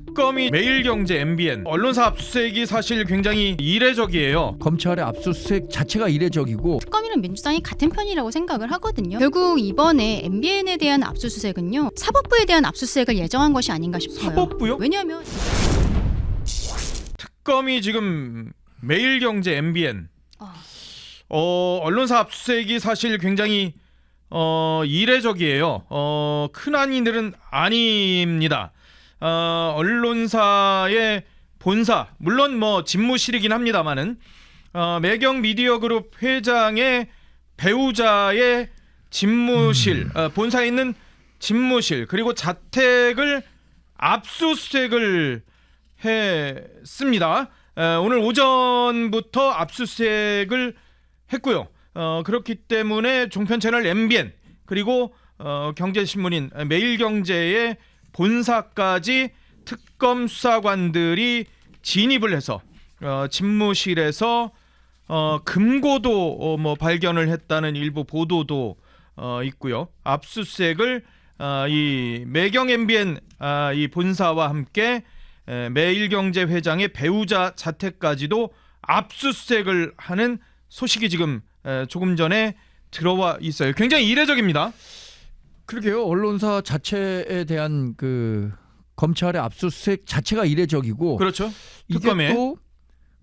특검이 매일경제, MBN 언론사 압수수색이 사실 굉장히 이례적이에요. 검찰의 압수수색 자체가 이례적이고 특검이랑 민주당이 같은 편이라고 생각을 하거든요. 결국 이번에 MBN에 대한 압수수색은요, 사법부에 대한 압수수색을 예정한 것이 아닌가 싶어요. 사법부요? 왜냐하면 특검이 지금 매일경제, MBN 언론사 압수수색이 사실 굉장히 이례적이에요. 흔한 일은 아닙니다. 언론사의 본사, 물론 뭐 집무실이긴 합니다만은 매경 미디어그룹 회장의 배우자의 집무실, 본사에 있는 집무실 그리고 자택을 압수수색을 했습니다. 오늘 오전부터 압수수색을 했고요. 그렇기 때문에 종편 채널 MBN 그리고 경제신문인 매일경제의 본사까지 특검 수사관들이 진입을 해서 집무실에서 금고도 발견을 했다는 일부 보도도 있고요. 압수수색을 이 매경 MBN 이 본사와 함께 매일경제 회장의 배우자 자택까지도 압수수색을 하는 소식이 지금 조금 전에 들어와 있어요. 굉장히 이례적입니다. 그러게요. 언론사 자체에 대한 그 검찰의 압수수색 자체가 이례적이고 그렇죠. 이게 특검에 또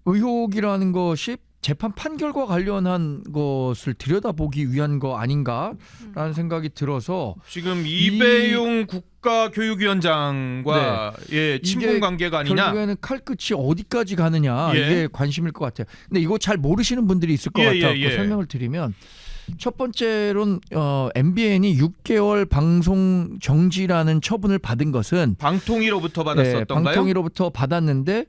의혹이라는 것이 재판 판결과 관련한 것을 들여다보기 위한 거 아닌가라는 생각이 들어서 지금 이배용 국가교육위원장과 친분 관계가 아니냐. 결국에는 칼끝이 어디까지 가느냐 이게 관심일 것 같아요. 근데 이거 잘 모르시는 분들이 있을 것 같아서 설명을 드리면 첫 번째로는 MBN이 6개월 방송 정지라는 처분을 받은 것은 방통위로부터 받았었던가요? 방통위로부터 받았는데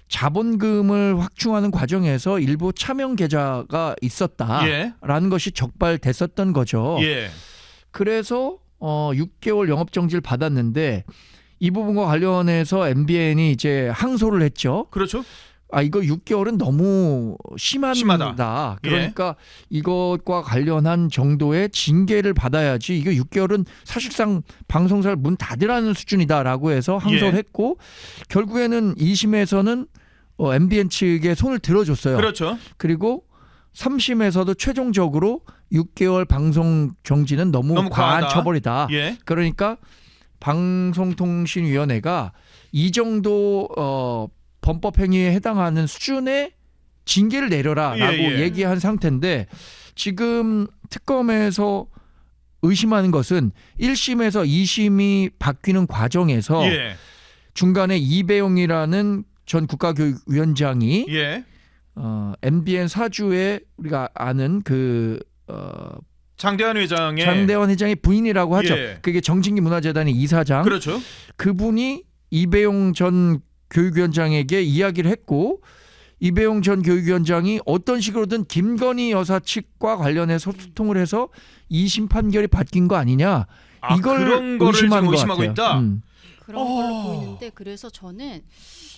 자본금을 확충하는 과정에서 일부 차명 계좌가 있었다라는 것이 적발됐었던 거죠. 그래서 6개월 영업 정지를 받았는데 이 부분과 관련해서 MBN이 이제 항소를 했죠. 그렇죠. 이거 6개월은 너무 심하다. 그러니까 이것과 관련한 정도의 징계를 받아야지. 이거 6개월은 사실상 방송사를 문 닫으라는 수준이다라고 해서 항소를 했고 결국에는 2심에서는 MBN 측에 손을 들어줬어요. 그렇죠. 그리고 3심에서도 최종적으로 6개월 방송 정지는 너무 과한 과하다. 처벌이다. 그러니까 방송통신위원회가 이 정도 범법행위에 해당하는 수준의 징계를 내려라라고 얘기한 상태인데 지금 특검에서 의심하는 것은 1심에서 2심이 바뀌는 과정에서 중간에 이배용이라는 전 국가교육위원장이 MBN 사주에 우리가 아는 그 장대환 회장의 부인이라고 하죠. 그게 정진기 문화재단의 이사장. 그렇죠. 그분이 이배용 전 교육위원장에게 이야기를 했고 이배용 전 교육위원장이 어떤 식으로든 김건희 여사 측과 관련해서 소통을 해서 2심 판결이 바뀐 거 아니냐. 이걸 그런 거를 의심하는 것 의심하고 같아요. 있다. 그런 걸로 보이는데 그래서 저는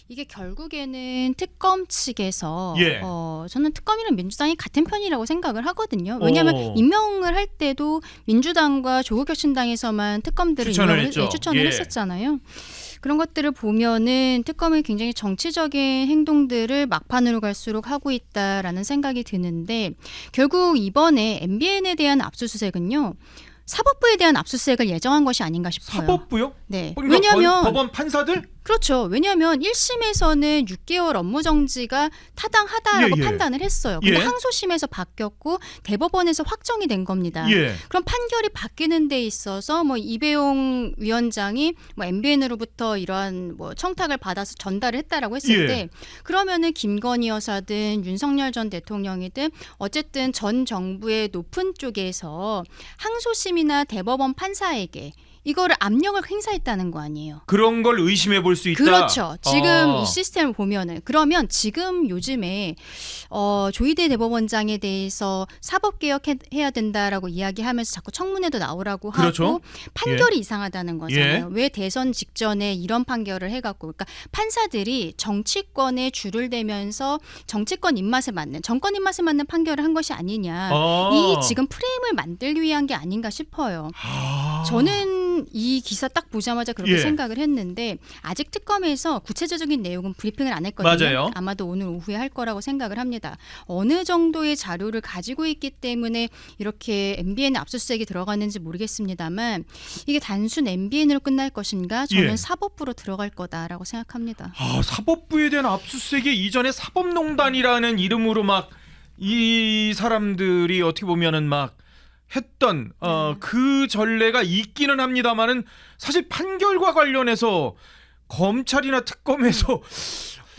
이게 결국에는 특검 측에서 저는 특검이랑 민주당이 같은 편이라고 생각을 하거든요. 왜냐하면 임명을 할 때도 민주당과 조국혁신당에서만 특검들을 추천을 했었잖아요. 그런 것들을 보면은 특검은 굉장히 정치적인 행동들을 막판으로 갈수록 하고 있다라는 생각이 드는데 결국 이번에 MBN에 대한 압수수색은요. 사법부에 대한 압수수색을 예정한 것이 아닌가 싶어요. 사법부요? 네. 그러니까 왜냐하면 법원 판사들? 그렇죠. 왜냐하면 1심에서는 6개월 업무 정지가 타당하다라고 판단을 했어요. 근데 항소심에서 바뀌었고 대법원에서 확정이 된 겁니다. 그럼 판결이 바뀌는 데 있어서 뭐 이배용 위원장이 뭐 MBN으로부터 이러한 뭐 청탁을 받아서 전달을 했다라고 했을 때 그러면은 김건희 여사든 윤석열 전 대통령이든 어쨌든 전 정부의 높은 쪽에서 항소심이나 대법원 판사에게 이거를 압력을 행사했다는 거 아니에요. 그런 걸 의심해 볼 수 있다. 그렇죠. 지금 이 시스템을 보면은 그러면 지금 요즘에 조희대 대법원장에 대해서 사법개혁해야 된다라고 이야기하면서 자꾸 청문회도 나오라고 하고 판결이 이상하다는 거잖아요. 왜 대선 직전에 이런 판결을 해갖고 그러니까 판사들이 정치권에 줄을 대면서 정치권 입맛에 맞는 정권 입맛에 맞는 판결을 한 것이 아니냐. 이 지금 프레임을 만들기 위한 게 아닌가 싶어요. 저는 저는 이 기사 딱 보자마자 그렇게 예. 생각을 했는데 아직 특검에서 구체적인 내용은 브리핑을 안 했거든요. 맞아요. 아마도 오늘 오후에 할 거라고 생각을 합니다. 어느 정도의 자료를 가지고 있기 때문에 이렇게 MBN에 압수수색이 들어갔는지 모르겠습니다만 이게 단순 MBN으로 끝날 것인가? 저는 예. 사법부로 들어갈 거다라고 생각합니다. 사법부에 대한 압수수색이 이전에 사법농단이라는 이름으로 막 이 사람들이 어떻게 보면은 막 했던 그 전례가 있기는 합니다만은 사실 판결과 관련해서 검찰이나 특검에서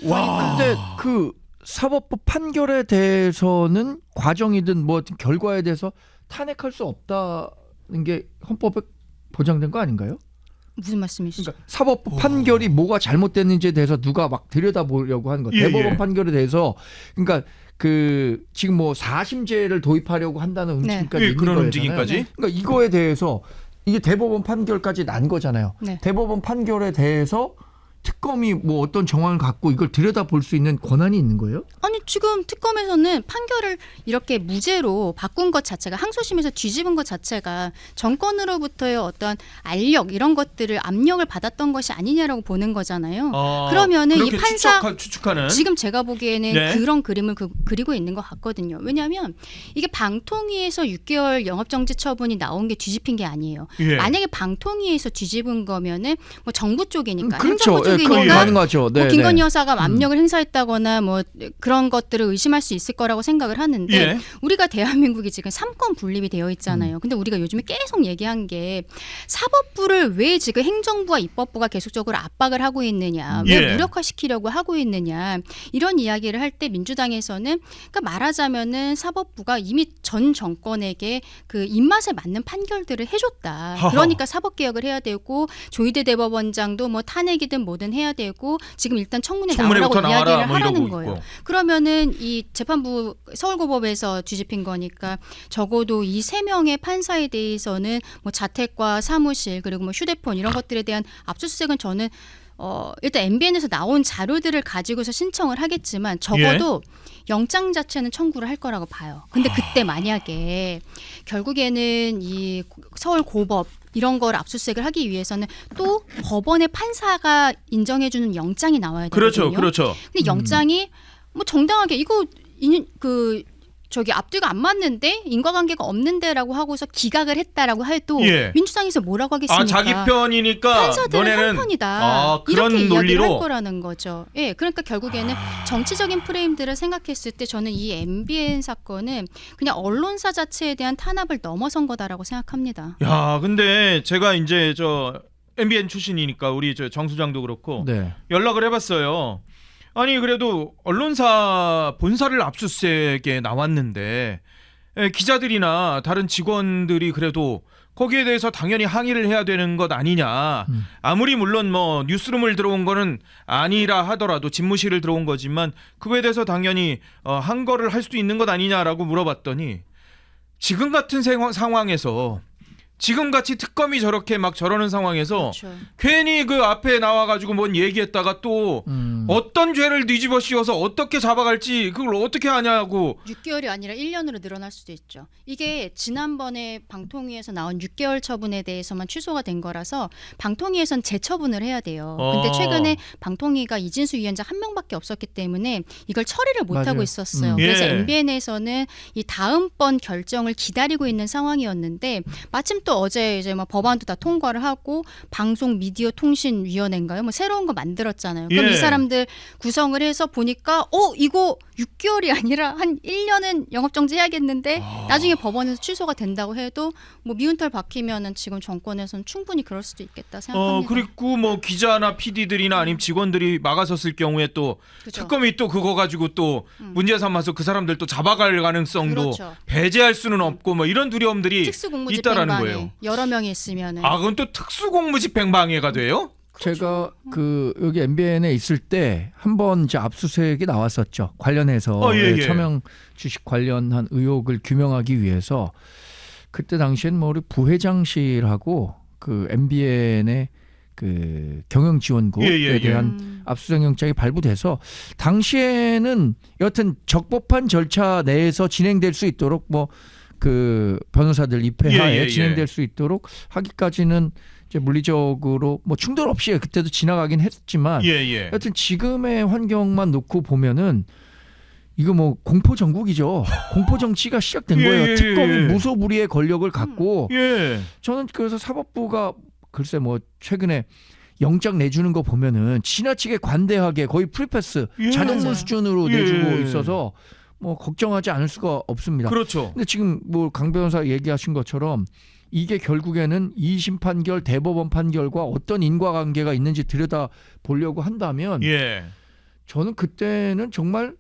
와. 근데 그 사법부 판결에 대해서는 과정이든 뭐 결과에 대해서 탄핵할 수 없다는 게 헌법에 보장된 거 아닌가요? 무슨 말씀이시죠? 그러니까 사법부 판결이 뭐가 잘못됐는지에 대해서 누가 막 들여다보려고 하는 거. 예, 대법원 예. 판결에 대해서 그러니까 그 지금 뭐 4심제를 도입하려고 한다는 움직임까지 예, 있는 그런 거잖아요. 움직임까지. 그러니까 이거에 대해서 이게 대법원 판결까지 난 거잖아요. 네. 대법원 판결에 대해서 특검이 뭐 어떤 정황을 갖고 이걸 들여다볼 수 있는 권한이 있는 거예요? 아니 지금 특검에서는 판결을 이렇게 무죄로 바꾼 것 자체가 항소심에서 뒤집은 것 자체가 정권으로부터의 어떤 알력 이런 것들을 압력을 받았던 것이 아니냐라고 보는 거잖아요. 그러면은 이 그렇게 판사 추측하는 지금 제가 보기에는 네. 그런 그림을 그리고 있는 것 같거든요. 왜냐하면 이게 방통위에서 6개월 영업정지 처분이 나온 게 뒤집힌 게 아니에요. 예. 만약에 방통위에서 뒤집은 거면은 뭐 정부 쪽이니까 그렇죠. 행정부 예, 그건 쪽이니까 가능하죠. 네, 뭐 김건희 네. 여사가 압력을 행사했다거나 뭐 그런 것들을 의심할 수 있을 거라고 생각을 하는데 예. 우리가 대한민국이 지금 3권 분립이 되어 있잖아요. 근데 우리가 요즘에 계속 얘기한 게 사법부를 왜 지금 행정부와 입법부가 계속적으로 압박을 하고 있느냐, 왜 예. 무력화시키려고 하고 있느냐 이런 이야기를 할 때 민주당에서는 그러니까 말하자면은 사법부가 이미 전 정권에게 그 입맛에 맞는 판결들을 해줬다. 하하. 그러니까 사법개혁을 해야 되고 조희대 대법원장도 뭐 탄핵이든 뭐든 해야 되고 지금 일단 청문회 청문회부터 나오라고 나와라 이야기를 뭐 하라는 이러고 거예요. 있고. 그러면은 이 재판부 서울고법에서 뒤집힌 거니까 적어도 이 3명의 판사에 대해서는 뭐 자택과 사무실 그리고 뭐 휴대폰 이런 것들에 대한 압수수색은 저는 일단 MBN에서 나온 자료들을 가지고서 신청을 하겠지만 적어도 영장 자체는 청구를 할 거라고 봐요. 근데 그때 만약에 결국에는 이 서울고법 이런 걸 압수수색을 하기 위해서는 또 법원의 판사가 인정해주는 영장이 나와야 되거든요. 그렇죠, 그렇죠. 근데 영장이 뭐 정당하게 이거 저기 앞뒤가 안 맞는데 인과관계가 없는데라고 하고서 기각을 했다라고 해도 예. 민주당에서 뭐라고 하겠습니까? 자기 편이니까 판사들은 너네는 한 편이다. 그런 이렇게 이야기를 논리로 할 거라는 거죠. 예, 그러니까 결국에는 정치적인 프레임들을 생각했을 때 저는 이 MBN 사건은 그냥 언론사 자체에 대한 탄압을 넘어선 거다라고 생각합니다. 야, 근데 제가 이제 저 MBN 출신이니까 우리 저 정 수장도 그렇고 네. 연락을 해봤어요. 아니 그래도 언론사 본사를 압수수색에 나왔는데 기자들이나 다른 직원들이 그래도 거기에 대해서 당연히 항의를 해야 되는 것 아니냐. 아무리 물론 뭐 뉴스룸을 들어온 거는 아니라 하더라도 집무실을 들어온 거지만 그거에 대해서 당연히 한 거를 할 수도 있는 것 아니냐라고 물어봤더니 지금 같은 상황에서 지금같이 특검이 저렇게 막 저러는 상황에서 그렇죠. 괜히 그 앞에 나와가지고 뭔 얘기했다가 또 어떤 죄를 뒤집어 씌워서 어떻게 잡아갈지 그걸 어떻게 하냐고. 6개월이 아니라 1년으로 늘어날 수도 있죠. 이게 지난번에 방통위에서 나온 6개월 처분에 대해서만 취소가 된 거라서 방통위에선 재처분을 해야 돼요. 근데 최근에 방통위가 이진수 위원장 한 명밖에 없었기 때문에 이걸 처리를 못 맞아요. 하고 있었어요. 그래서 예. MBN에서는 이 다음번 결정을 기다리고 있는 상황이었는데 마침 또 어제 이제 뭐 법안도 다 통과를 하고 방송 미디어 통신 위원회인가요? 뭐 새로운 거 만들었잖아요. 그럼 예. 이 사람들 구성을 해서 보니까 이거 6개월이 아니라 한 1년은 영업정지 해야겠는데 나중에 법원에서 취소가 된다고 해도 뭐 미운털 박히면은 지금 정권에서는 충분히 그럴 수도 있겠다 생각합니다. 그리고 뭐 기자나 PD들이나 아니면 직원들이 막아섰을 경우에 또 그죠. 특검이 또 그거 가지고 또 문제 삼아서 그 사람들 또 잡아갈 가능성도 그렇죠. 배제할 수는 없고 뭐 이런 두려움들이 특수공무집 있다라는 뱅방에 거예요. 여러 명이 있으면은 그건 또 특수공무집행방해가 돼요? 제가 그 여기 MBN에 있을 때 한 번 이제 압수수색이 나왔었죠. 관련해서 예. 서명 주식 관련한 의혹을 규명하기 위해서 그때 당시엔 뭐 우리 부회장실하고 그 MBN의 그 경영지원국에 대한 압수수색 영장이 발부돼서 당시에는 여튼 적법한 절차 내에서 진행될 수 있도록 뭐 그 변호사들 입회하에 진행될 수 있도록 하기까지는 이제 물리적으로 뭐 충돌 없이 그때도 지나가긴 했지만 예. 하여튼 지금의 환경만 놓고 보면은 이거 뭐 공포 정국이죠. 공포 정치가 시작된 거예요. 특검이 무소불위의 권력을 갖고 저는 그래서 사법부가 글쎄 뭐 최근에 영장 내주는 거 보면은 지나치게 관대하게 거의 프리패스 자동문 맞아요. 수준으로 내주고 있어서 뭐 걱정하지 않을 수가 없습니다. 그렇죠. 근데 지금 뭐 강 변호사 얘기하신 것처럼 이게 결국에는 2심 판결, 대법원 판결과 어떤 인과관계가 있는지 들여다 보려고 한다면 저는 그때는 정말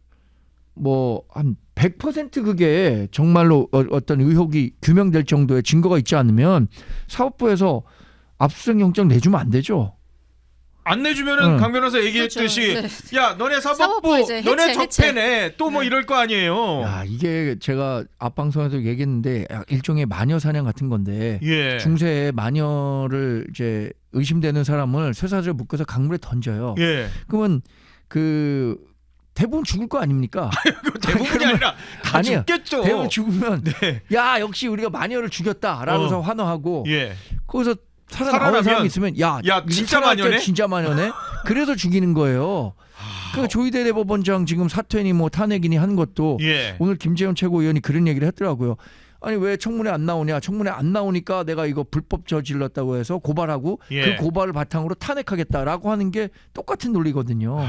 뭐 한 100% 그게 정말로 어떤 의혹이 규명될 정도의 증거가 있지 않으면 사법부에서 압수수색 영장 내주면 안 되죠. 안 내주면은 응. 강 변호사 얘기했듯이 그렇죠. 야 너네 사법부 사법부 이제 너네 해체. 적폐네 또 뭐 이럴 거 아니에요. 야, 이게 제가 앞방송에서 얘기했는데 일종의 마녀 사냥 같은 건데 중세에 마녀를 이제 의심되는 사람을 쇠사슬에 묶어서 강물에 던져요. 그러면 그 대부분 죽을 거 아닙니까? 대부분이 아니라 다 아니에요. 죽겠죠. 대부분 죽으면 야 역시 우리가 마녀를 죽였다라고서 환호하고 거기서 살아나온 사람이 있으면 야 진짜 마녀네? 진짜 마녀네? 그래서 죽이는 거예요. 그 조희대 대법원장 지금 사퇴니 뭐 탄핵이니 한 것도 오늘 김재현 최고위원이 그런 얘기를 했더라고요. 아니 왜 청문회 안 나오냐? 청문회 안 나오니까 내가 이거 불법 저질렀다고 해서 고발하고 그 고발을 바탕으로 탄핵하겠다라고 하는 게 똑같은 논리거든요.